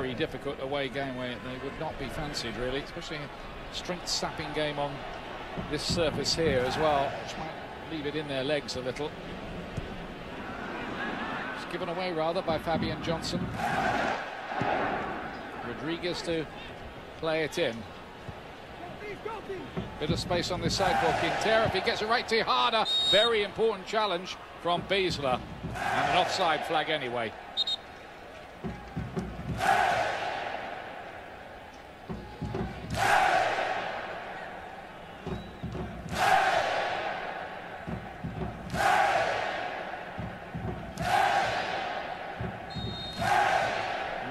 very difficult away game where they would not be fancied really, especially a strength-sapping game on this surface here as well, which might leave it in their legs a little. It's given away rather by Fabian Johnson. Rodriguez to play it in. Bit of space on this side for Quintero. If he gets it right to Harder, very important challenge from Beasler. And an offside flag anyway.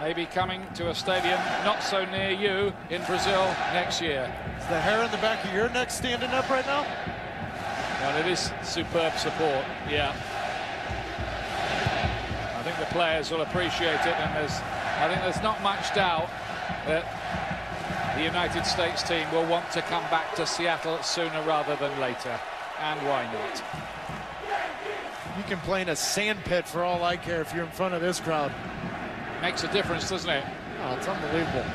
Maybe coming to a stadium not so near you in Brazil next year. Is the hair on the back of your neck standing up right now? Well, it is superb support, yeah. I think the players will appreciate it, and I think there's not much doubt that the United States team will want to come back to Seattle sooner rather than later. And why not? You can play in a sand pit for all I care if you're in front of this crowd. Makes a difference, doesn't it? Oh, it's unbelievable.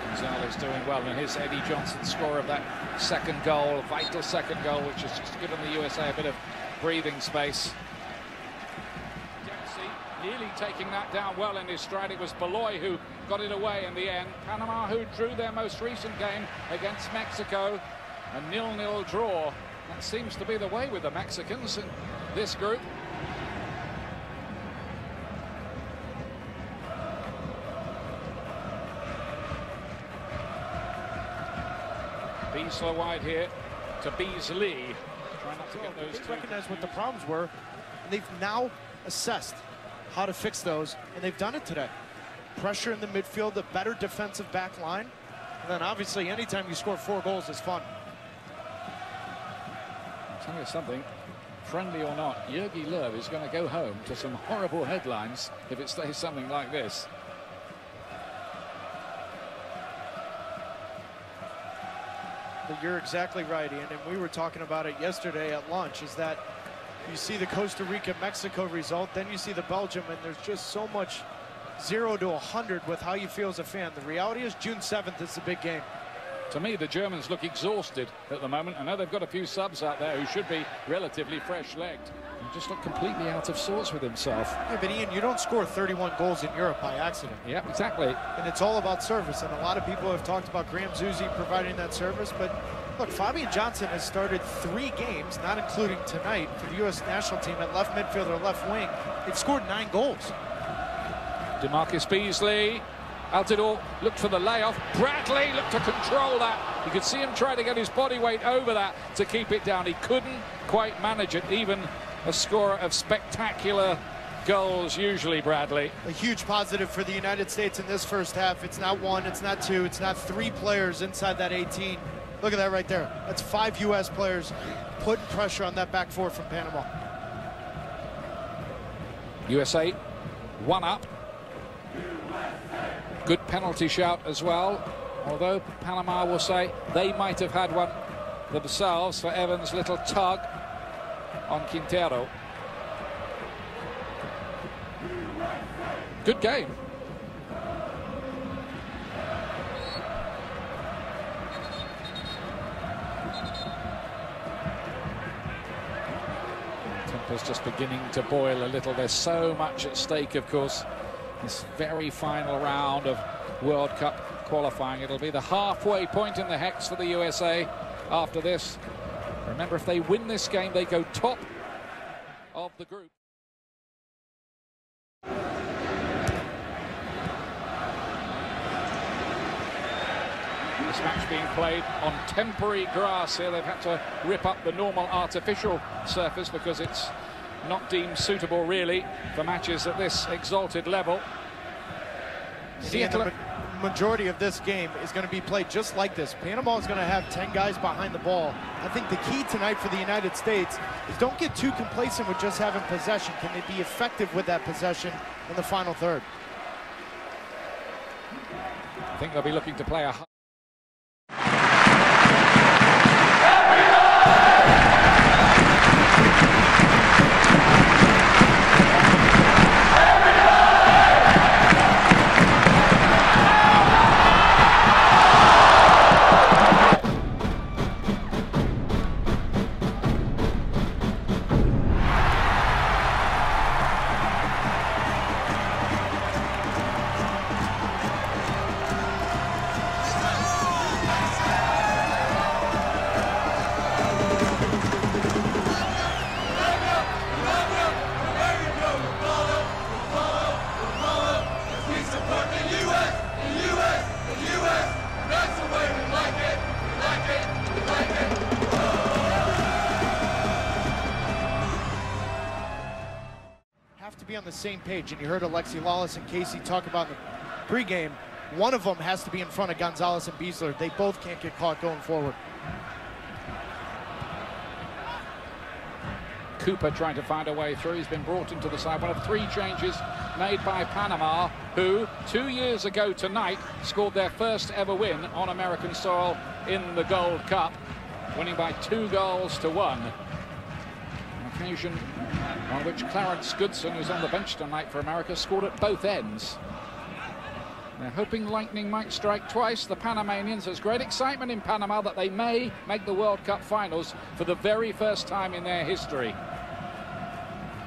Gonzalez doing well, and here's Eddie Johnson's score of that second goal, a vital second goal, which has just given the USA a bit of breathing space. Dempsey nearly taking that down well in his stride. It was Beloy who got it away in the end. Panama, who drew their most recent game against Mexico, a 0-0 draw. That seems to be the way with the Mexicans in this group. Beasler wide here to Beasley. Trying not to get those two. They recognize what the problems were, and they've now assessed how to fix those, and they've done it today. Pressure in the midfield, a better defensive back line, and then obviously anytime you score 4 goals is fun. Tell you something, friendly or not, Jürgen Löw is going to go home to some horrible headlines if it stays something like this. But you're exactly right, Ian, and we were talking about it yesterday at lunch, is that you see the Costa Rica-Mexico result, then you see the Belgium, and there's just so much 0 to 100 with how you feel as a fan. The reality is June 7th is the big game. To me, the Germans look exhausted at the moment. I know they've got a few subs out there who should be relatively fresh-legged. He just looked completely out of sorts with himself. Yeah, but Ian, you don't score 31 goals in Europe by accident. Yeah, exactly. And it's all about service, and a lot of people have talked about Graham Zusi providing that service, but look, Fabian Johnson has started 3 games, not including tonight, for the U.S. national team at left midfield or left wing. They've scored 9 goals. DeMarcus Beasley. Altidore looked for the layoff. Bradley looked to control that. You could see him try to get his body weight over that to keep it down. He couldn't quite manage it, even a scorer of spectacular goals usually, Bradley. A huge positive for the United States in this first half. It's not 1, it's not 2, it's not 3 players inside that 18. Look at that right there. That's 5 U.S. players putting pressure on that back 4 from Panama. USA 1 up. Good penalty shout as well, although Panama will say they might have had one themselves for Evans' little tug on Quintero. Good game. Temper's just beginning to boil a little. There's so much at stake, of course. This very final round of World Cup qualifying. It'll be the halfway point in the hex for the USA after this. Remember, if they win this game, they go top of the group. This match being played on temporary grass here. They've had to rip up the normal artificial surface because it's not deemed suitable really for matches at this exalted level. The majority of this game is going to be played just like this. Panama is going to have 10 guys behind the ball. I think the key tonight for the United States is don't get too complacent with just having possession. Can they be effective with that possession in the final third? I think they'll be looking to play a on the same page, and you heard Alexi Lawless and Casey talk about in the pregame, one of them has to be in front of Gonzalez and Beasler. They both can't get caught going forward. Cooper trying to find a way through. He's been brought into the side. One of 3 changes made by Panama, who 2 years ago tonight scored their first ever win on American soil in the Gold Cup, winning by 2-1. An occasion on which Clarence Goodson, who's on the bench tonight for America, scored at both ends. They're hoping lightning might strike twice. The Panamanians, there's great excitement in Panama that they may make the World Cup finals for the very first time in their history.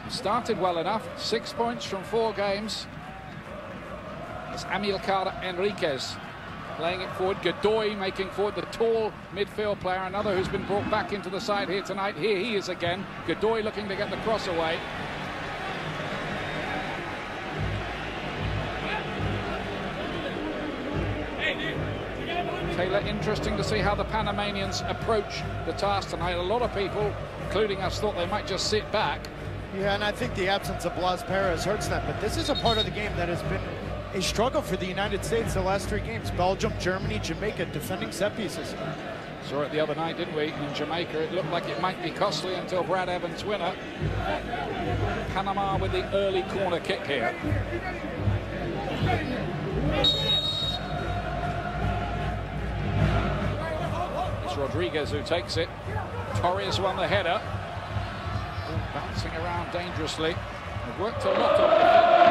It started well enough, 6 points from 4 games. It's Amilcar Enriquez playing it forward. Godoy making forward, the tall midfield player, another who's been brought back into the side here tonight. Here he is again. Godoy looking to get the cross away. Taylor, interesting to see how the Panamanians approach the task tonight. A lot of people, including us, thought they might just sit back. Yeah, and I think the absence of Blas Perez hurts them, but this is a part of the game that has been a struggle for the United States the last 3 games. Belgium, Germany, Jamaica defending set pieces. Saw it the other night, didn't we? In Jamaica, it looked like it might be costly until Brad Evans winner. Panama with the early corner kick here. It's Rodriguez who takes it. Torres won the header. Bouncing around dangerously. They've worked a lot on defenders.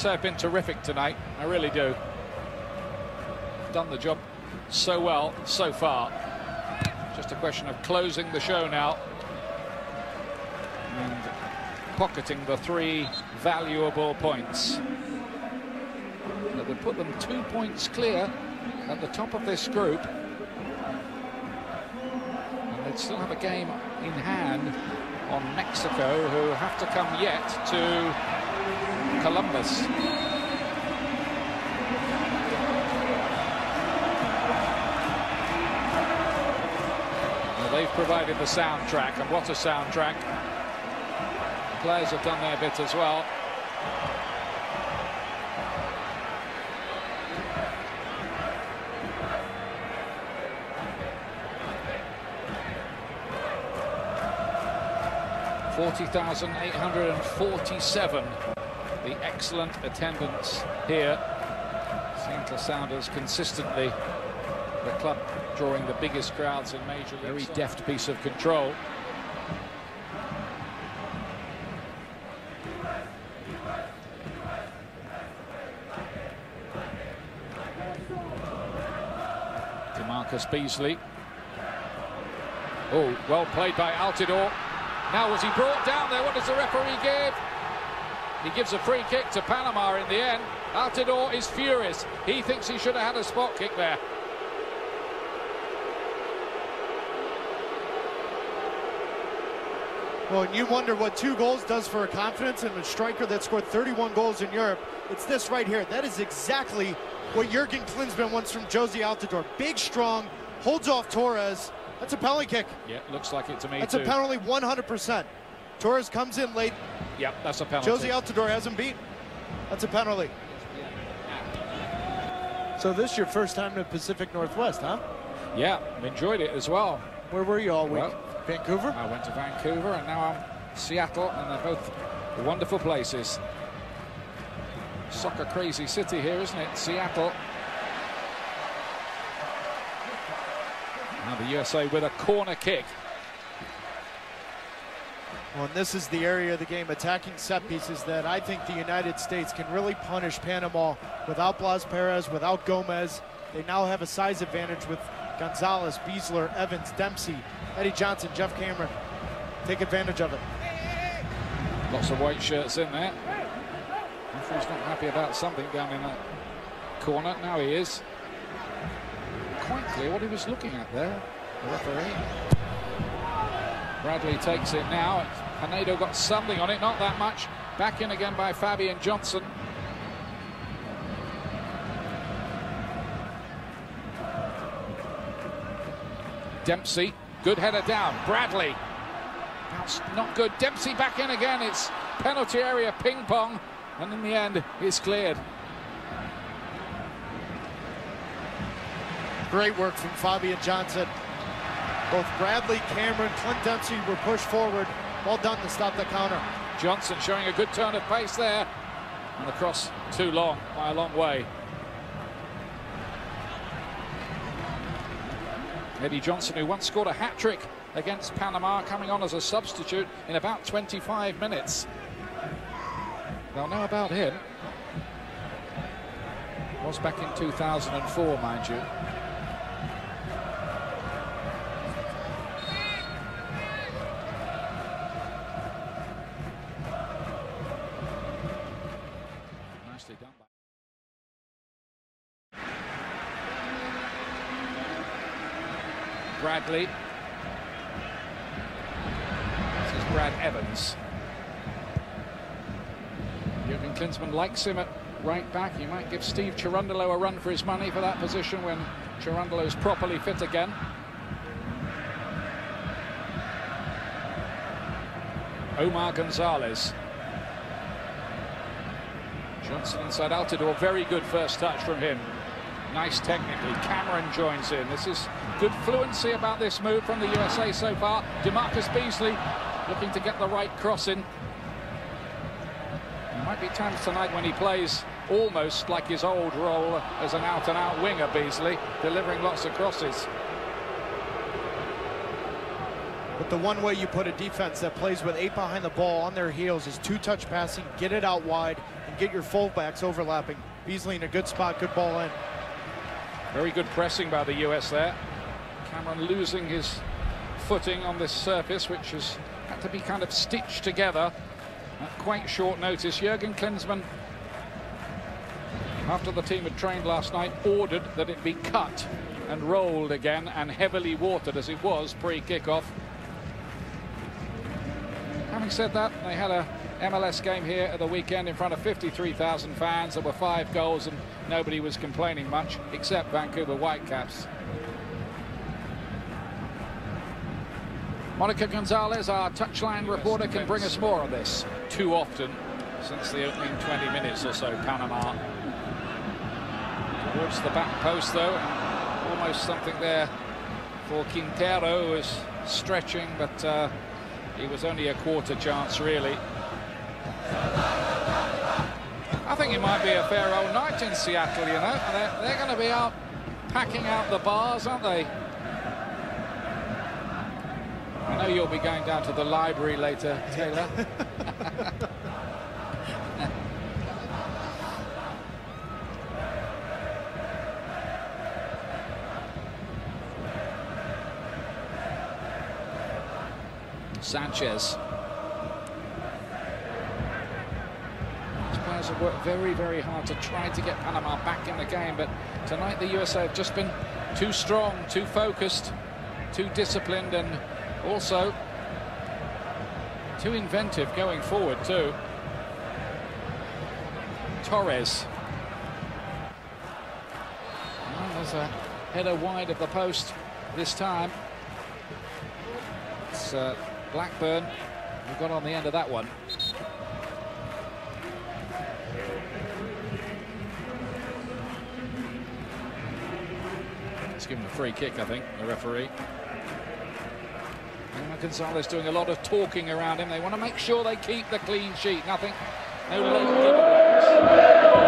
Have been terrific tonight. I really do. Done the job so well so far. Just a question of closing the show now and pocketing the 3 valuable points. That would put them 2 points clear at the top of this group, and they'd still have a game in hand on Mexico, who have to come yet to Columbus. Well, they've provided the soundtrack, and what a soundtrack. The players have done their bit as well. $40,847. The excellent attendance here. St. Sounders consistently the club drawing the biggest crowds in Major League. Very deft piece of control. DeMarcus Beasley. Oh, well played by Altidore. Now was he brought down there? What does the referee give? He gives a free kick to Panama in the end. Altidore is furious. He thinks he should have had a spot kick there. Well, and you wonder what 2 goals does for a confidence in a striker that scored 31 goals in Europe. It's this right here. That is exactly what Jurgen Klinsmann wants from Jozy Altidore. Big, strong, holds off Torres. That's a penalty kick. Yeah, looks like it to me. That's a penalty 100%. Torres comes in late. Yep, that's a penalty. Jozy Altidore has him beat. That's a penalty. So this is your first time to Pacific Northwest, huh? Yeah, enjoyed it as well. Where were you all week? Well, Vancouver? I went to Vancouver and now I'm Seattle, and they're both wonderful places. Soccer crazy city here, isn't it? Seattle. Now the USA with a corner kick. Well, and this is the area of the game, attacking set pieces, that I think the United States can really punish Panama without Blas Perez, without Gomez. They now have a size advantage with Gonzalez, Beasler, Evans, Dempsey, Eddie Johnson, Jeff Cameron. Take advantage of it. Lots of white shirts in there. Referee's not happy about something down in that corner. Now he is. Quite clear what he was looking at there, the referee. Bradley takes it now. Pinedo got something on it, not that much. Back in again by Fabian Johnson. Dempsey, good header down. Bradley, that's not good. Dempsey back in again. It's penalty area ping pong, and in the end, it's cleared. Great work from Fabian Johnson. Both Bradley, Cameron, Clint Dempsey were pushed forward. Well done to stop the counter. Johnson showing a good turn of pace there. And the cross too long, by a long way. Eddie Johnson, who once scored a hat-trick against Panama, coming on as a substitute in about 25 minutes. They'll know about him. Was back in 2004, mind you. Nicely done. Bradley. This is Brad Evans. Jurgen Klinsmann likes him at right back. He might give Steve Cherundolo a run for his money for that position when Cherundolo's properly fit again. Omar Gonzalez. Johnson inside Altidore. Very good first touch from him. Nice technically. Cameron joins in. This is good fluency about this move from the USA so far. DeMarcus Beasley looking to get the right cross in. There might be times tonight when he plays almost like his old role as an out-and-out winger, Beasley, delivering lots of crosses. But the one way you put a defense that plays with 8 behind the ball on their heels is 2-touch passing, get it out wide, and get your fullbacks overlapping. Beasley in a good spot, good ball in. Very good pressing by the US there. Cameron losing his footing on this surface, which has had to be kind of stitched together at quite short notice. Jurgen Klinsmann, after the team had trained last night, ordered that it be cut and rolled again and heavily watered as it was pre-kickoff. Having said that, they had a MLS game here at the weekend in front of 53,000 fans. There were 5 goals and nobody was complaining much except Vancouver Whitecaps. Monica Gonzalez, our touchline reporter, can bring us more on this. Too often since the opening 20 minutes or so, Panama. Towards the back post though, and almost something there for Quintero, who was stretching, but he was only a quarter chance really. I think it might be a fair old night in Seattle, you know. They're going to be out packing out the bars, aren't they? I know you'll be going down to the library later, Taylor. Sanchez. These players have worked very, very hard to try to get Panama back in the game, but tonight the USA have just been too strong, too focused, too disciplined, and also too inventive going forward too. Torres. Well, there's a header wide of the post this time. It's Blackburn who got on the end of that one. It's given a free kick, I think, the referee. And Gonzalez doing a lot of talking around him. They want to make sure they keep the clean sheet. Nothing, no late giveaways.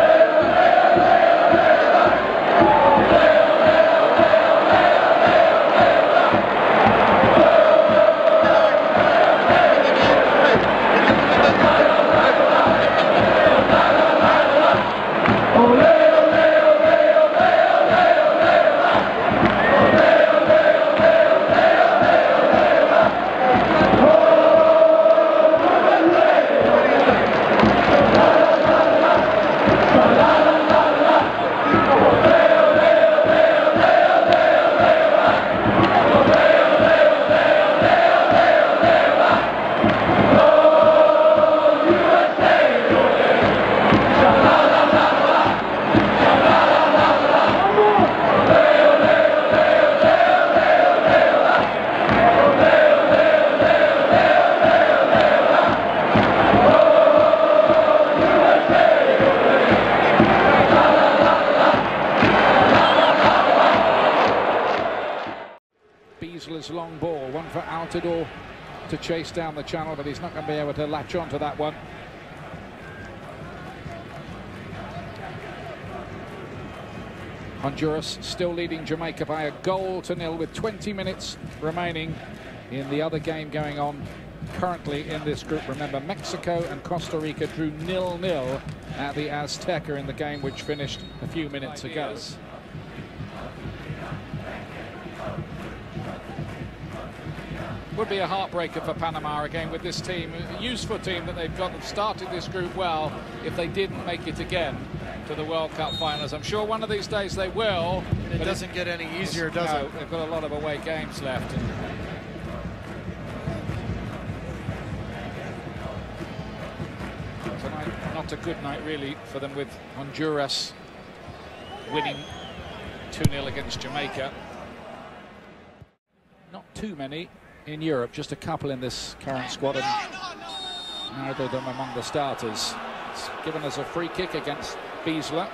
Long ball, one for Altidore to chase down the channel, but he's not going to be able to latch on to that one. Honduras still leading Jamaica by a 1-0 with 20 minutes remaining in the other game going on currently in this group. Remember, Mexico and Costa Rica drew 0-0 at the Azteca in the game which finished a few minutes ago. Would be a heartbreaker for Panama again with this team, a useful team that they've got. They've started this group well. If they didn't make it again to the World Cup finals, I'm sure one of these days they will. It doesn't get any easier, does it? They've got a lot of away games left. Tonight, not a good night really for them, with Honduras winning 2-0 against Jamaica. Not too many in Europe, just a couple in this current squad, and neither of them among the starters. It's given us a free kick against Biesler.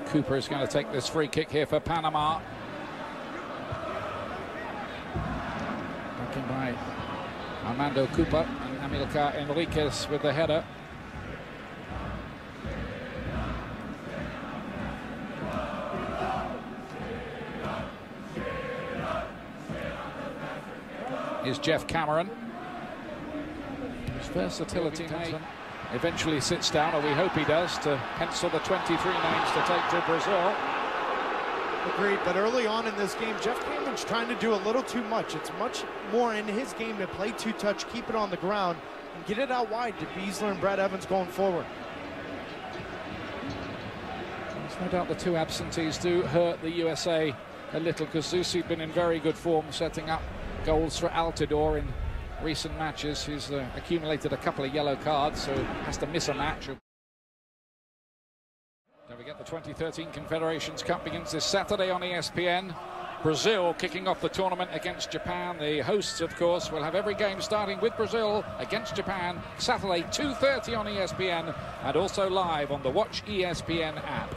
Cooper is going to take this free kick here for Panama. Backing by Armando Cooper and Amilcar Enriquez with the header. Here's Jeff Cameron. His versatility may eventually sits down, or we hope he does, to pencil the 23 names to take to Brazil. Agreed, but early on in this game, Jeff Cameron's trying to do a little too much. It's much more in his game to play two-touch, keep it on the ground, and get it out wide to Biesler and Brad Evans going forward. There's no doubt the two absentees do hurt the USA a little, because Zusi's been in very good form, setting up goals for Altidore in recent matches. He's accumulated a couple of yellow cards, so has to miss a match. Don't forget the 2013 Confederations Cup begins this Saturday on ESPN. Brazil kicking off the tournament against Japan. The hosts, of course, will have every game starting with Brazil against Japan Saturday 2:30 on ESPN, and also live on the Watch ESPN app.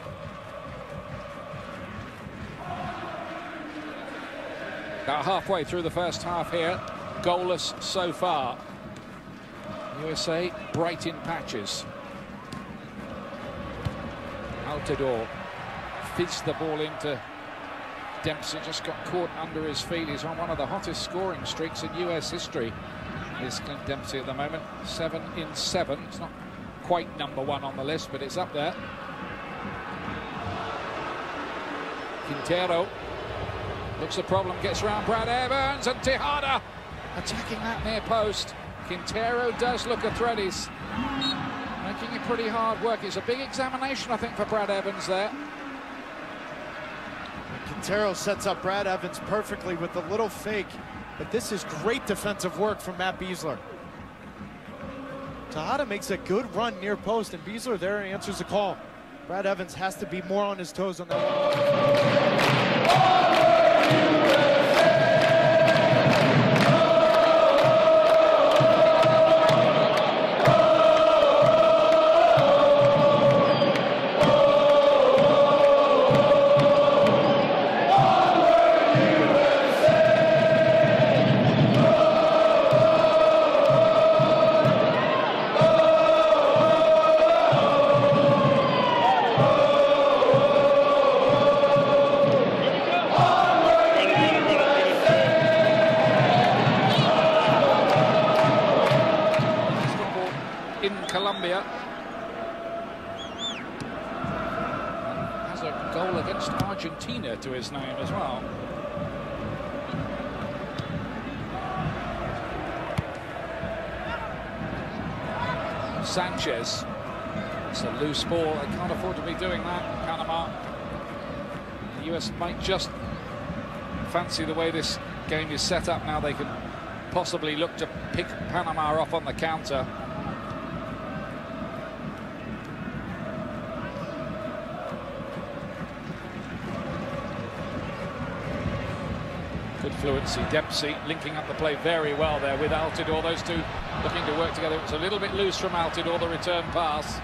About halfway through the first half here, goalless so far. USA bright in patches. Altidore fizzed the ball into Dempsey just got caught under his feet. He's on one of the hottest scoring streaks in US history. Is Clint Dempsey at the moment, 7 in 7. It's not quite #1 on the list, but it's up there. Quintero looks a problem, gets around Brad Evans, and Tejada attacking that near post. Quintero does look a threat. He's making it pretty hard work. It's a big examination, I think, for Brad Evans there. Quintero sets up Brad Evans perfectly with the little fake, but this is great defensive work from Matt Besler. Tejada makes a good run near post, and Besler there answers the call. Brad Evans has to be more on his toes on that one. Colombia, and has a goal against Argentina to his name as well. Sanchez, it's a loose ball. They can't afford to be doing that. Panama, the US might just fancy the way this game is set up now. They can possibly look to pick Panama off on the counter. Good fluency. Dempsey linking up the play very well there with Altidore. Those two looking to work together. It was a little bit loose from Altidore, the return pass.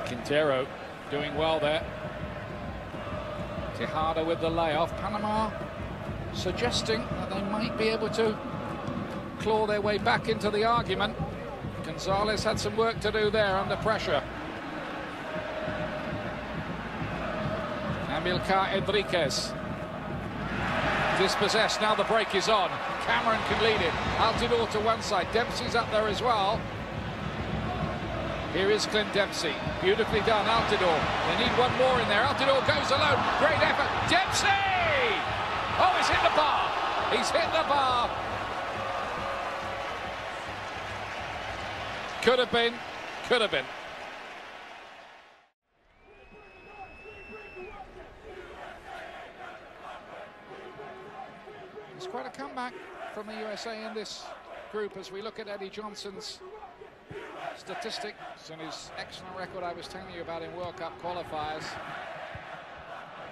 Quintero doing well there. Tejada with the layoff. Panama suggesting that they might be able to claw their way back into the argument. Gonzalez had some work to do there under pressure. Amilcar Enriquez dispossessed. Now the break is on. Cameron can lead it. Altidore to one side. Dempsey's up there as well. Here is Clint Dempsey. Beautifully done, Altidore. They need one more in there. Altidore goes alone. Great effort. Dempsey! Oh, he's hit the bar. He's hit the bar. Could have been. Could have been. It's quite a comeback from the USA in this group as we look at Eddie Johnson's statistics and his excellent record I was telling you about in World Cup qualifiers.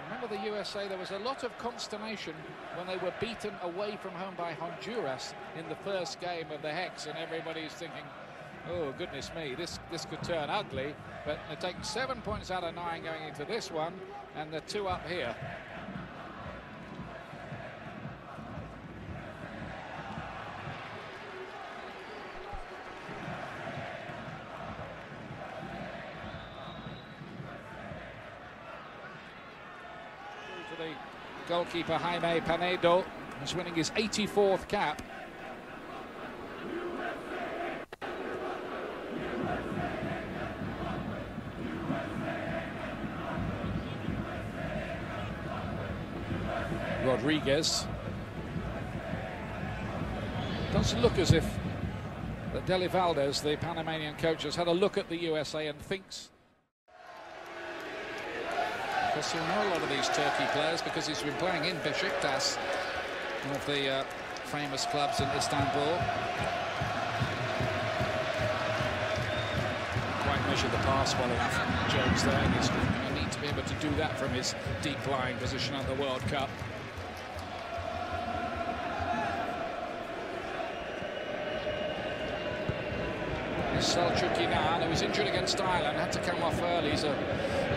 Remember the USA, there was a lot of consternation when they were beaten away from home by Honduras in the first game of the Hex, and everybody's thinking, oh goodness me, this could turn ugly, but they're taking 7 points out of 9 going into this one, and the 2 up here. The goalkeeper Jaime Panedo is winning his 84th cap. Rodriguez. Doesn't look as if that Deli Valdez, the Panamanian coach, has had a look at the USA and thinks. Because he'll know a lot of these Turkey players because he's been playing in Beşiktaş, one of the famous clubs in Istanbul. Quite measured the pass well enough, Jones there. He's going to need to be able to do that from his deep-lying position at the World Cup. Selçuk İnan, who was injured against Ireland, had to come off early. He's a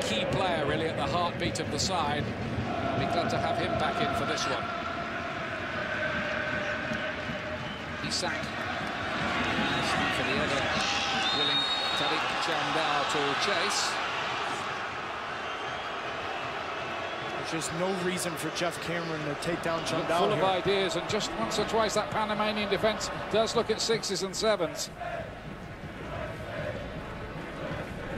key player, really, at the heartbeat of the side. I'll be glad to have him back in for this one. Isak. For the other willing to Chandal to chase. There's just no reason for Jeff Cameron to take down Chandal. Full of ideas, and just once or twice that Panamanian defence does look at 6s and 7s.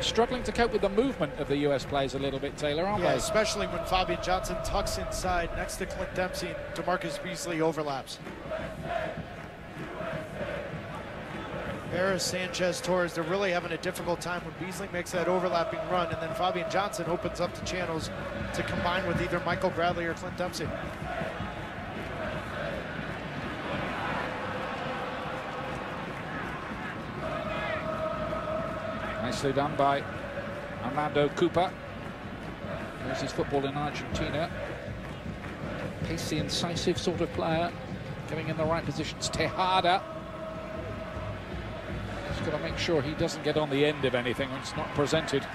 Struggling to cope with the movement of the US players a little bit, Taylor, aren't they? Especially when Fabian Johnson tucks inside next to Clint Dempsey and DeMarcus Beasley overlaps. Harris, Sanchez, Torres, they're really having a difficult time when Beasley makes that overlapping run, and then Fabian Johnson opens up the channels to combine with either Michael Bradley or Clint Dempsey. Nicely done by Armando Cooper. There's his football in Argentina. Pacey, incisive sort of player, going in the right positions. Tejada. He's got to make sure he doesn't get on the end of anything when it's not presented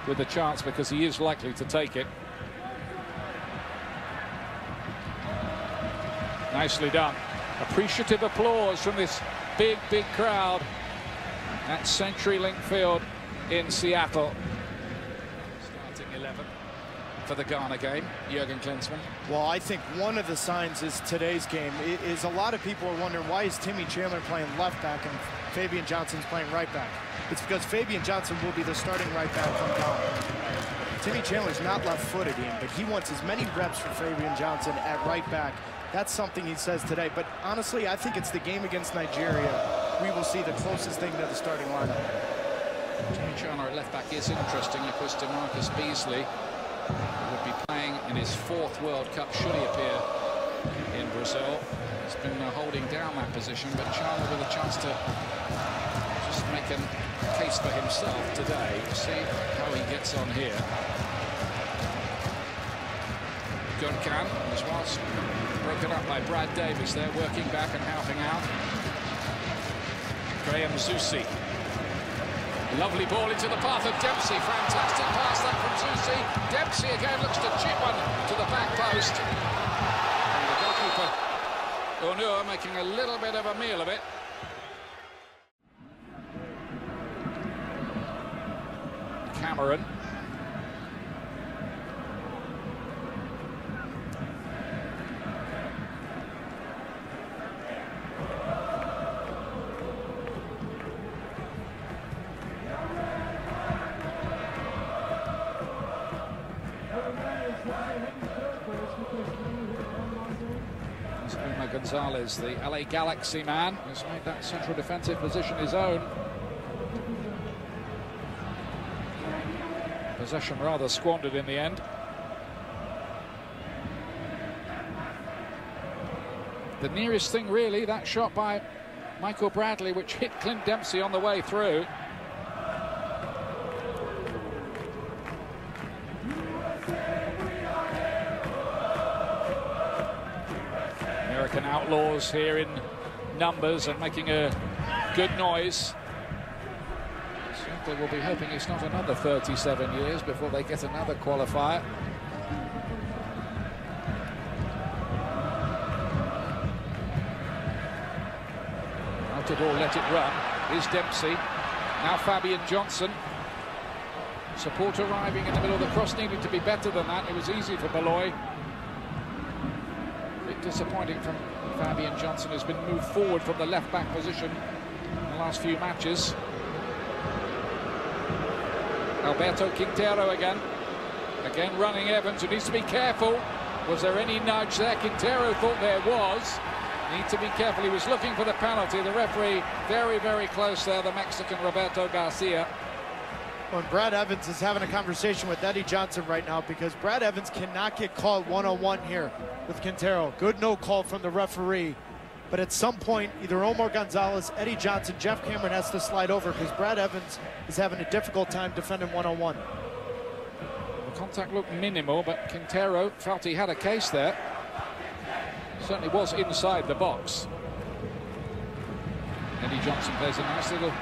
with a chance, because he is likely to take it. Nicely done. Appreciative applause from this big crowd at CenturyLink Field in Seattle. Starting 11 for the Ghana game, Jurgen Klinsmann. Well, I think one of the signs is today's game is a lot of people are wondering, why is Timmy Chandler playing left back and Fabian Johnson's playing right back? It's because Fabian Johnson will be the starting right back from Ghana. Timmy Chandler's not left-footed, Ian, but he wants as many reps for Fabian Johnson at right back. That's something he says today. But honestly, I think it's the game against Nigeria we will see the closest thing to the starting lineup. Timmy Chandler at left back is interesting. Of course, DeMarcus Beasley would be playing in his 4th World Cup should he appear in Brazil. He's been holding down that position, but Chandler with a chance to just make a case for himself today. See how he gets on here. Guncan, as well, broken up by Brad Davis there, working back and helping out. Graham Zusi. Lovely ball into the path of Dempsey. Fantastic pass that from Zusi. Dempsey again looks to chip one to the back post. And the goalkeeper, Onur, making a little bit of a meal of it. Cameron. Gonzalez, the LA Galaxy man, has made that central defensive position his own. Possession rather squandered in the end. The nearest thing really, that shot by Michael Bradley, which hit Clint Dempsey on the way through. American Outlaws here in numbers and making a good noise. Simply will be hoping it's not another 37 years before they get another qualifier. Out of all, let it run. Here's Dempsey. Now Fabian Johnson. Support arriving in the middle of the cross needed to be better than that. It was easy for Beloy. Disappointing from Fabian Johnson, who's been moved forward from the left-back position in the last few matches. Alberto Quintero again running Evans, who needs to be careful. Was there any nudge there? Quintero thought there was. Need to be careful. He was looking for the penalty. The referee very close there, the Mexican Roberto Garcia. When Brad Evans is having a conversation with Eddie Johnson right now, because Brad Evans cannot get called one-on-one here with Quintero. Good no call from the referee. But at some point, either Omar Gonzalez, Eddie Johnson, Jeff Cameron has to slide over, because Brad Evans is having a difficult time defending one-on-one. The contact looked minimal, but Quintero felt he had a case there. Certainly was inside the box. Eddie Johnson plays a nice little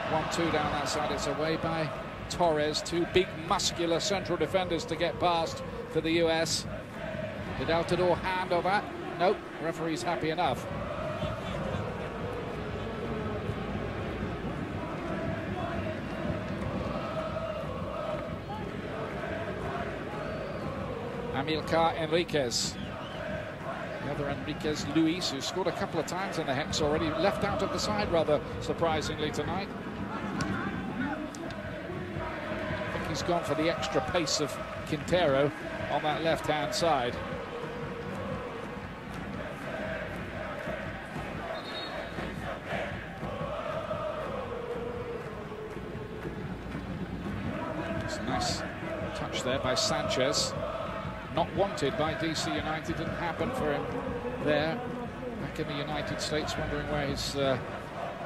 1-2 down that side. It's away by Torres. Two big muscular central defenders to get past for the US. Did Altidore hand over that? Nope, referee's happy enough. Amilcar Enriquez. The other Enriquez, Luis, who scored a couple of times in the Hex already, left out of the side rather surprisingly tonight. I think he's gone for the extra pace of Quintero on that left-hand side. It's a nice touch there by Sanchez. Not wanted by DC United, didn't happen for him there. Back in the United States, wondering where his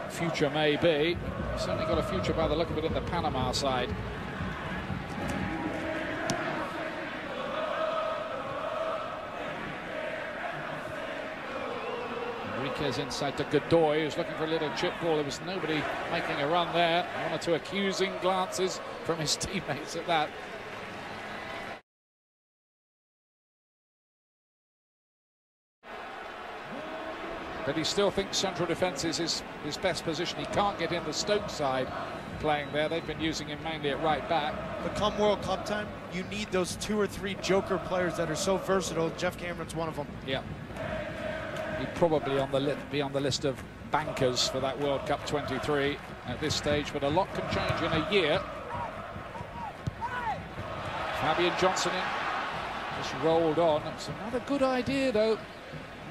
future may be. He's certainly got a future by the look of it in the Panama side. Enriquez inside to Godoy, who's looking for a little chip ball. There was nobody making a run there. One or two accusing glances from his teammates at that. But he still thinks central defence is his best position. He can't get in the Stoke side playing there. They've been using him mainly at right back. But come World Cup time, you need those 2 or 3 joker players that are so versatile. Jeff Cameron's one of them. Yeah. He'd probably be on the list of bankers for that World Cup 23 at this stage, but a lot can change in a year. Fabian Johnson in, just rolled on. It's another good idea, though.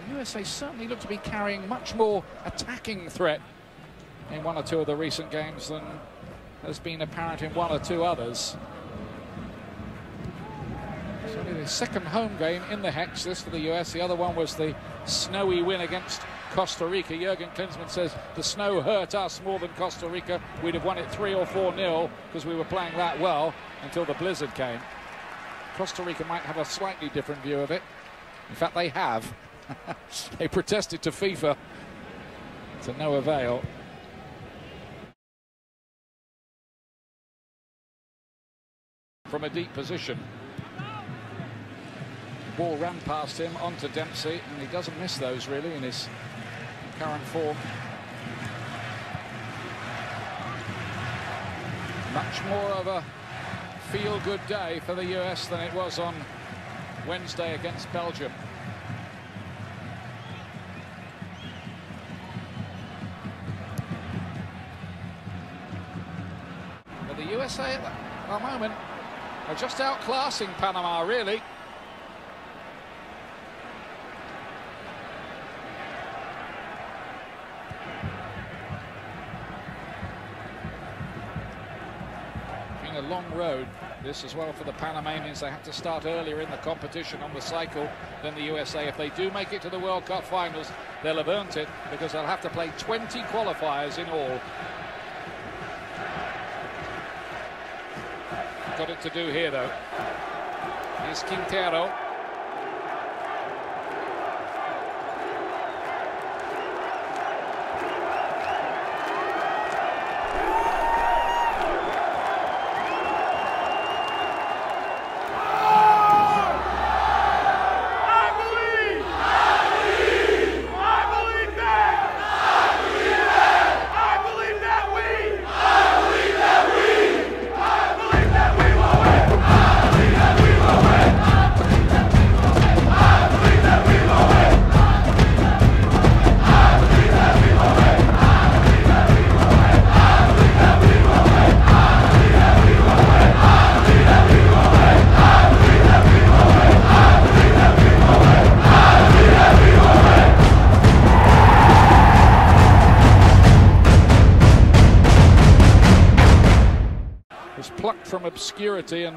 The USA certainly look to be carrying much more attacking threat in one or two of the recent games than has been apparent in one or two others. It's only the second home game in the Hex, this for the US. The other one was the snowy win against Costa Rica. Jurgen Klinsmann says the snow hurt us more than Costa Rica. We'd have won it 3 or 4-0 because we were playing that well until the blizzard came. Costa Rica might have a slightly different view of it. In fact, they have. They protested to FIFA to no avail. From a deep position. The ball ran past him onto Dempsey, and he doesn't miss those really in his current form. Much more of a feel-good day for the US than it was on Wednesday against Belgium. The USA at the moment are just outclassing Panama, really. Been a long road, this as well, for the Panamanians. They have to start earlier in the competition on the cycle than the USA. If they do make it to the World Cup finals, they'll have earned it because they'll have to play 20 qualifiers in all. Got it to do here, though. Here's Quintero. Plucked from obscurity and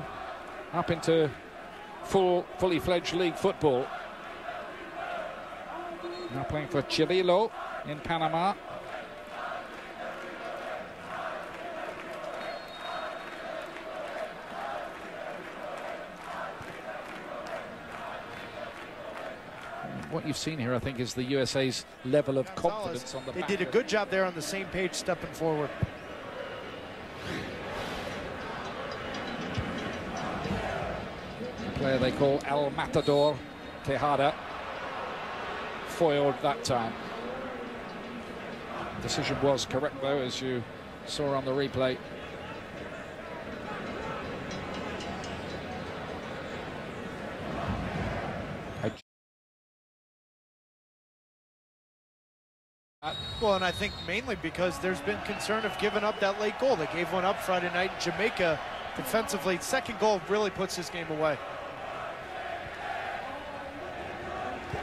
up into fully fledged league football. Now playing for Chililo in Panama. What you've seen here, I think, is the USA's level of confidence on the back. They did a good job there on the same page, stepping forward. Player they call El Matador, Tejada, foiled that time. Decision was correct, though, as you saw on the replay. Well, and I think mainly because there's been concern of giving up that late goal. They gave one up Friday night in Jamaica defensively. Second goal really puts this game away.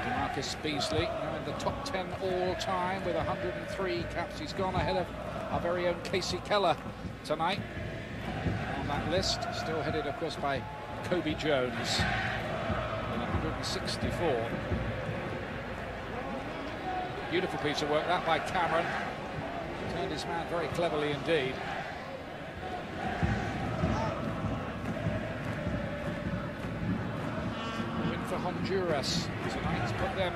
Marcus Beasley now in the top 10 all-time with 103 caps. He's gone ahead of our very own Casey Keller tonight on that list. Still headed, of course, by Kobe Jones in 164. Beautiful piece of work that by Cameron. Turned his man very cleverly indeed. Win for Honduras tonight. Put them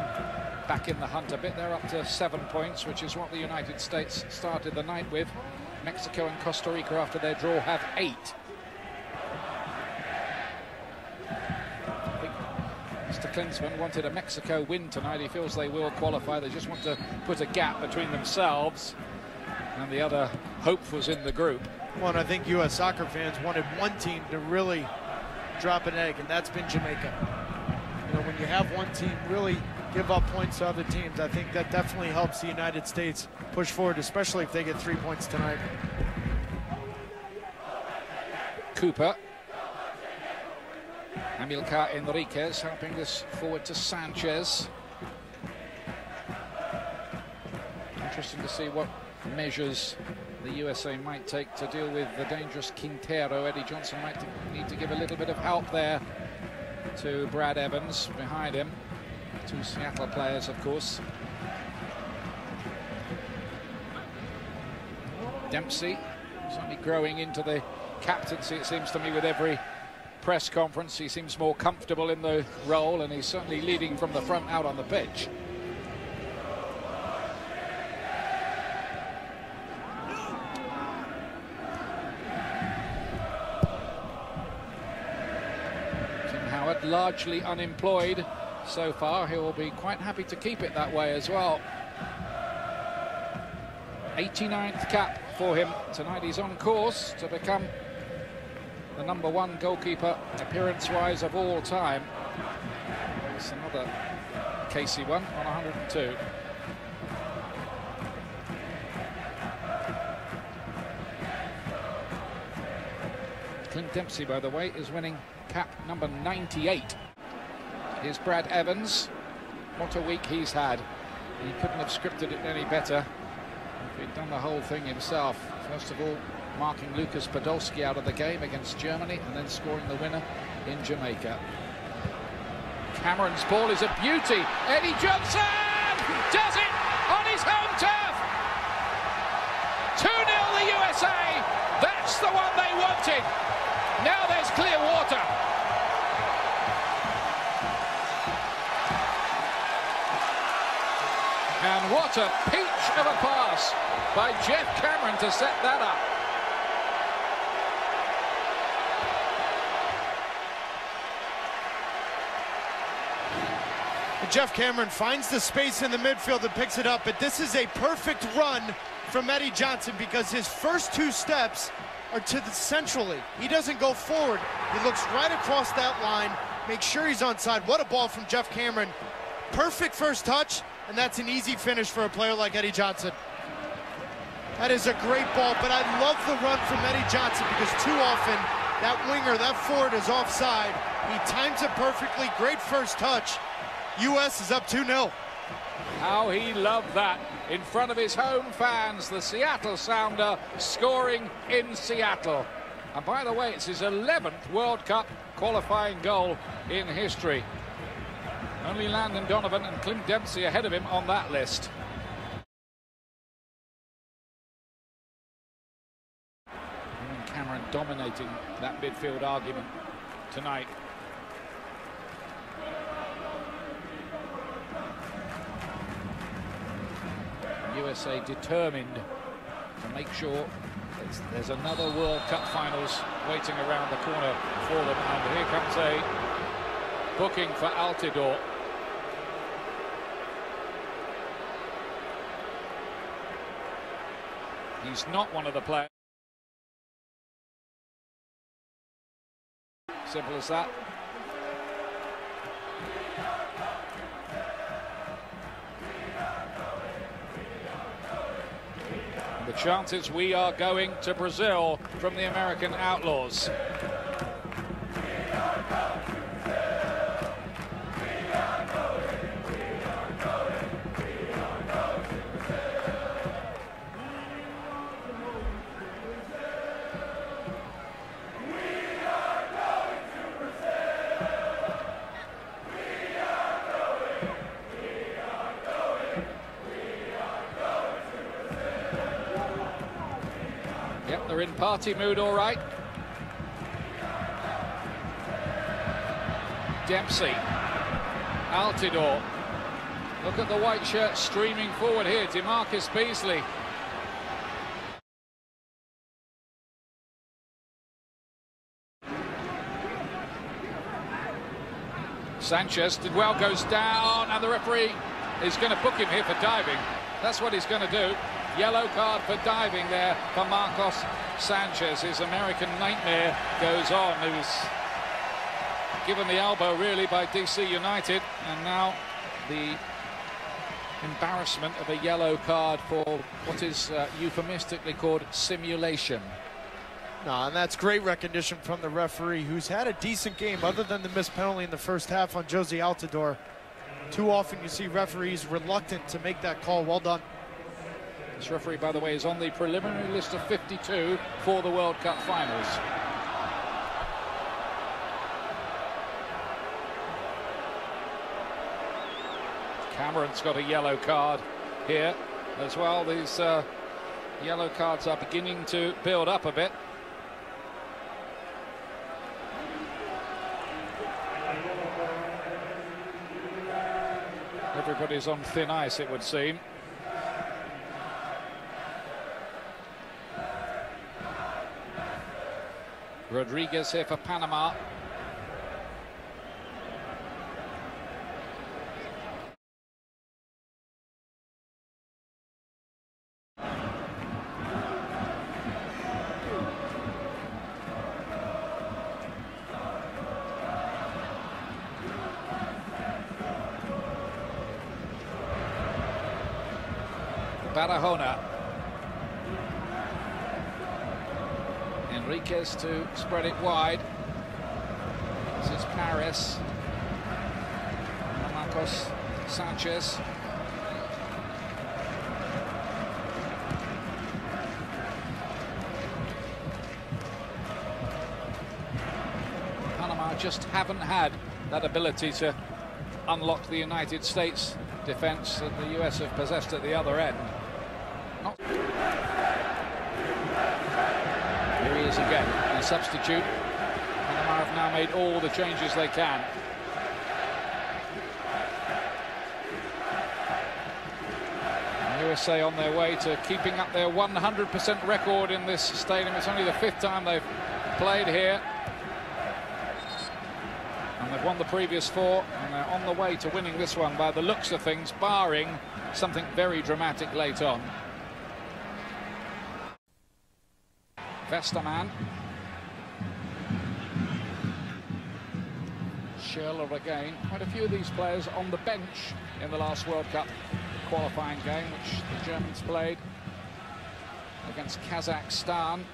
back in the hunt a bit. They're up to 7 points, which is what the United States started the night with. Mexico and Costa Rica, after their draw, have 8. Mr. Klinsmann wanted a Mexico win tonight. He feels they will qualify. They just want to put a gap between themselves and the other hope was in the group. Well, and I think U.S. soccer fans wanted one team to really drop an egg, and that's been Jamaica. You know, when you have one team really give up points to other teams, I think that definitely helps the United States push forward, especially if they get 3 points tonight. Cooper. Amilcar Enriquez helping this forward to Sanchez. Interesting to see what measures the USA might take to deal with the dangerous Quintero. Eddie Johnson might need to give a little bit of help there to Brad Evans behind him. 2 Seattle players, of course. Dempsey certainly growing into the captaincy, it seems to me, with every press conference. He seems more comfortable in the role, and he's certainly leading from the front out on the pitch. Tim Howard, largely unemployed so far. He will be quite happy to keep it that way as well. 89th cap for him tonight. He's on course to become the #1 goalkeeper appearance-wise of all time. It's another Casey one on 102. Clint Dempsey, by the way, is winning cap number 98. Here's Brad Evans. What a week he's had. He couldn't have scripted it any better if he'd done the whole thing himself. First of all, marking Lucas Podolski out of the game against Germany and then scoring the winner in Jamaica. Cameron's ball is a beauty. Eddie Johnson does it on his home turf. 2-0 the USA. That's the one they wanted. Now there's clear water. And what a peach of a pass by Jeff Cameron to set that up. Jeff Cameron finds the space in the midfield and picks it up, but this is a perfect run from Eddie Johnson because his first 2 steps are to the centrally. He doesn't go forward. He looks right across that line, makes sure he's onside. What a ball from Jeff Cameron. Perfect first touch, and that's an easy finish for a player like Eddie Johnson. That is a great ball, but I love the run from Eddie Johnson because too often that winger, that forward is offside. He times it perfectly. Great first touch. U.S. is up 2-0. How he loved that in front of his home fans. The Seattle Sounder scoring in Seattle. And by the way, it's his 11th World Cup qualifying goal in history. Only Landon Donovan and Clint Dempsey ahead of him on that list. And Cameron dominating that midfield argument tonight. USA determined to make sure there's another World Cup finals waiting around the corner for them. And here comes a booking for Altidore. He's not one of the players. Simple as that. The chant is "We are going to Brazil" from the American Outlaws. Yep, they're in party mood, all right. Dempsey, Altidore. Look at the white shirt streaming forward here. DeMarcus Beasley. Sanchez did well, goes down, and the referee is going to book him here for diving. That's what he's going to do. Yellow card for diving there for Marcos Sanchez. His American nightmare goes on. He was given the elbow really by DC United, and now the embarrassment of a yellow card for what is euphemistically called simulation. No, and that's great recognition from the referee, who's had a decent game other than the missed penalty in the first half on Josie Altidore. Too often you see referees reluctant to make that call. Well done. This referee, by the way, is on the preliminary list of 52 for the World Cup finals. Cameron's got a yellow card here as well. These yellow cards are beginning to build up a bit. Everybody's on thin ice, it would seem. Rodriguez here for Panama. Barahona. Enriquez to spread it wide. This is Paris. Marcos Sanchez. Panama just haven't had that ability to unlock the United States defense that the US have possessed at the other end. Here he is again, a substitute. Panama have now made all the changes they can. And USA on their way to keeping up their 100% record in this stadium. It's only the 5th time they've played here. And they've won the previous 4, and they're on the way to winning this one by the looks of things, barring something very dramatic late on. Vesterman. Schürrle again. Quite a few of these players on the bench in the last World Cup qualifying game, which the Germans played against Kazakhstan.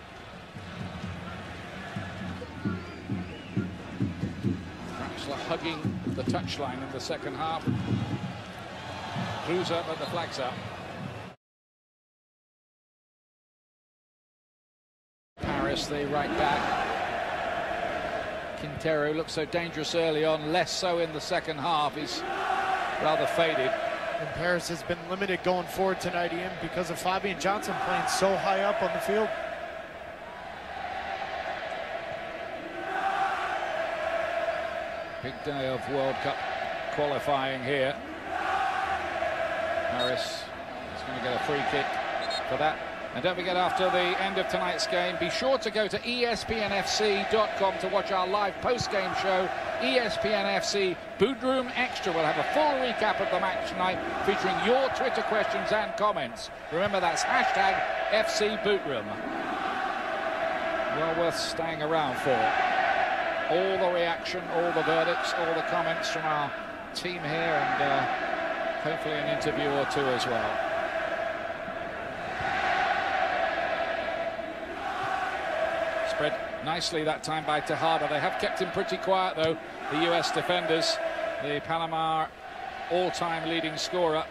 Hugging the touchline in the second half. Kruse, but the flag's up. Paris, the right back. Quintero looks so dangerous early on, less so in the second half. He's rather faded. And Paris has been limited going forward tonight, Ian, because of Fabian Johnson playing so high up on the field. Big day of World Cup qualifying here. Paris is going to get a free kick for that. And don't forget, after the end of tonight's game, be sure to go to espnfc.com to watch our live post-game show. ESPN FC Boot Room Extra will have a full recap of the match tonight, featuring your Twitter questions and comments. Remember, that's hashtag FC Boot Room. Well worth staying around for. All the reaction, all the verdicts, all the comments from our team here, and hopefully an interview or two as well. Spread nicely that time by Tejada. They have kept him pretty quiet, though, the US defenders. The Panama all-time leading scorer.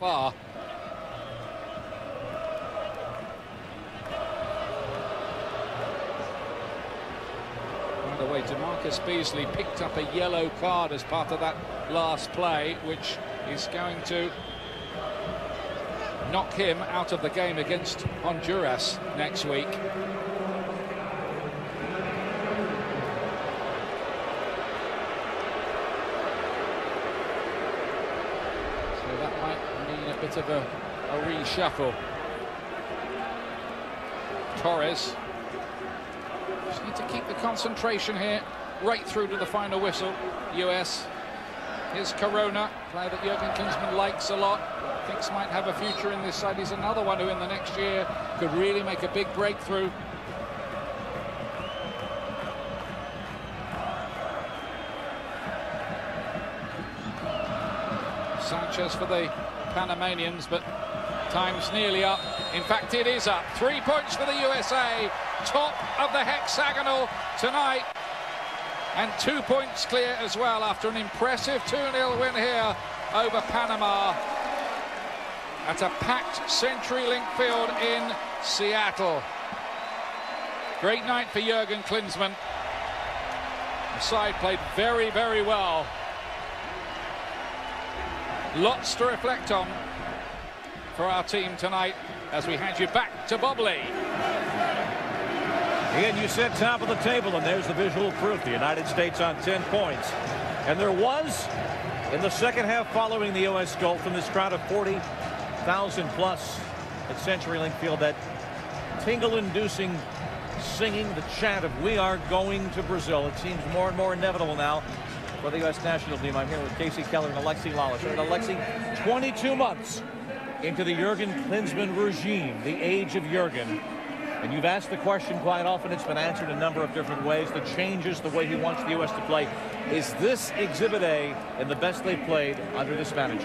Far. By the way, DeMarcus Beasley picked up a yellow card as part of that last play, which is going to knock him out of the game against Honduras next week. So that might mean a bit of a reshuffle. Torres just need to keep the concentration here right through to the final whistle. US. Here's Corona, player that Jurgen Klinsmann likes a lot, thinks might have a future in this side. He's another one who in the next year could really make a big breakthrough. Sanchez for the Panamanians, but time's nearly up. In fact, it is up. 3 points for the USA, top of the hexagonal tonight, and 2 points clear as well after an impressive 2-0 win here over Panama at a packed CenturyLink field in Seattle. Great night for Jurgen Klinsmann. The side played very, very well. Lots to reflect on for our team tonight as we hand you back to Bob Lee. Ian, you said top of the table, and there's the visual proof. The United States on 10 points. And there was, in the second half following the U.S. goal from this crowd of 40,000 plus at CenturyLink Field, that tingle-inducing singing, the chant of "We are going to Brazil." It seems more and more inevitable now for the U.S. national team. I'm here with Casey Keller and Alexi Lawless. And Alexi, 22 months into the Jurgen Klinsmann regime, the age of Jurgen. And you've asked the question quite often. It's been answered a number of different ways. The changes, the way he wants the U.S. to play. Is this Exhibit A in the best they've played under this manager?